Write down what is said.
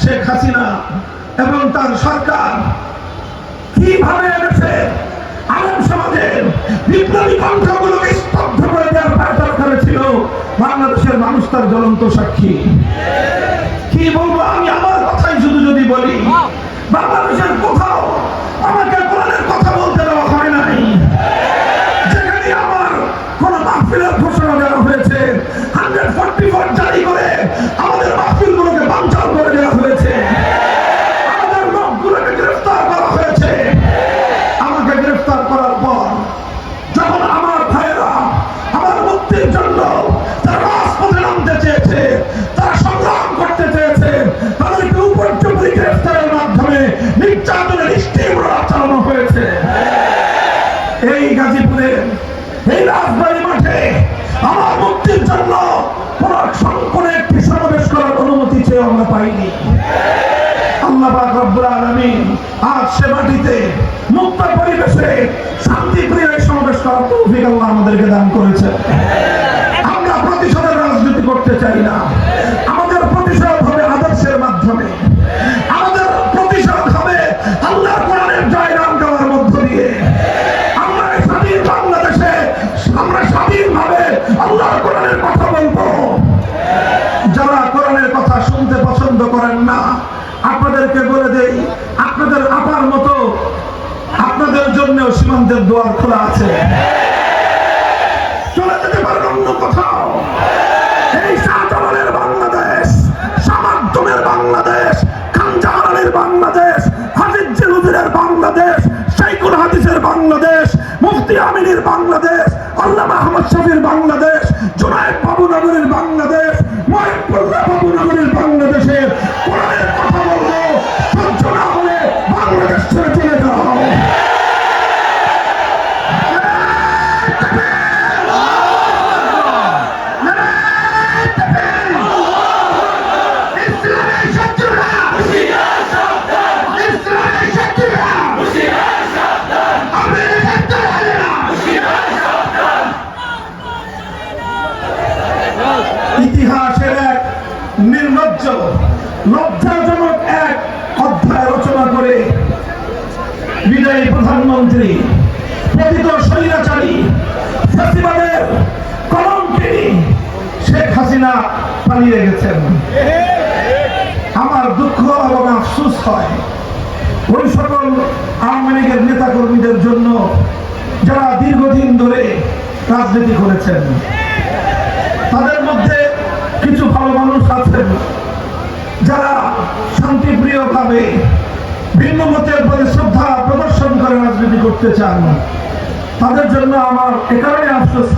শেখ হাসিনা এবং তার সরকার কিভাবে এসে আলেম সমাজের বিপ্লবী কণ্ঠগুলোকে স্তব্ধ করে দেওয়ার পায়তারা করেছিল, বাংলাদেশের মানুষ তার জ্বলন্ত সাক্ষী। কি বলবো আমি, আমার কথাই শুধু যদি বলি, বাংলাদেশের কোথাও আমাকে কোরআনের কথা বলতে দেওয়া হয় নাই। যেখানে আমার কোন মাহফিলের ঘোষণা দেওয়া হয়েছে, 144 জারি করে আমাদের মাহফিলগুলোকে বানচাল করে দেওয়া হয়েছে, আমাদের লোকগুলোকে গ্রেফতার করা হয়েছে। আমাকে গ্রেফতার করার পর যখন আমার ভাইয়েরা আমার মুক্তির জন্য তারা রাজপথে নামতে চেয়েছে, তারা সংগ্রাম করতে চেয়েছে, তাদেরকে উপর্যুপরি গ্রেফতারের মাধ্যমে নির্যাতনের স্টিমরা চালানো হয়েছে। এই গাজীপুরে এই রাজবাড়ী মাঠে আমার মুক্তির জন্য কোন একটি সমাবেশ করার অনুমতি চেয়ে আমরা পাইনি। আল্লাহ পাক রব্বুল আলামিন আজ সে মাটিতে মুক্ত পরিবেশে শান্তিপ্রিয় সমাবেশ করার তৌফিক আল্লাহ আমাদেরকে দান করেছেন। আমরা প্রতিশোধের রাজনীতি করতে চাই না। আমাদের প্রতিশোধ হবে আদর্শের মাধ্যমে, আমাদের প্রতিশোধ হবে আল্লাহর কোরআনের জয়গান গাওয়ার মধ্য দিয়ে। আমরা স্বাধীন বাংলাদেশে আমরা স্বাধীনভাবে আল্লাহর কোরআনের কথা বলবো। যারা কোরআনের কথা শুনতে পছন্দ করেন না, আপনাদেরকে বলে দেই, আপনাদের আপার মতো আপনাদের জন্য সীমান্তের দুয়ার খোলা আছে। চলে যেতে পারেন অন্য কোথাও। এই শাহজালালের বাংলাদেশ, সামাদ্দমের বাংলাদেশ, খানজাহানের বাংলাদেশ, হাফিজ হুজুরের বাংলাদেশ, শাইখুল হাদিসের বাংলাদেশ, মুফতি আমিনের বাংলাদেশ, আল্লামা আহমদ শফির বাংলাদেশ, জুনায়েদ বাবুনগরের বাংলাদেশ, মহিবুল্লাহ বাবুনগরের বাংলাদেশে কোরআনের কথা বলবো। সহ্য না হলে বাংলাদেশ ছেড়ে চলে যাও। ইতিহাসের এক নির্লজ্জ লজ্জাজনক এক অধ্যায় রচনা করে বিদায়ী প্রধানমন্ত্রী, পতিত স্বৈরাচারী ফ্যাসিবাদের কলঙ্কিনী শেখ হাসিনা পালিয়ে গেছেন। আমার দুঃখ এবং আফসোস হয় ওই সকল আওয়ামী লীগের নেতা কর্মীদের জন্য যারা দীর্ঘদিন ধরে রাজনীতি করেছেন। তাদের মধ্যে কিছু ভালো মানুষ আছেন যারা শান্তিপ্রিয় ভাবে ভিন্ন মতের প্রতি শ্রদ্ধা প্রদর্শন করে রাজনীতি করতে চান। তাদের জন্য আমার এ কারণে আফসোস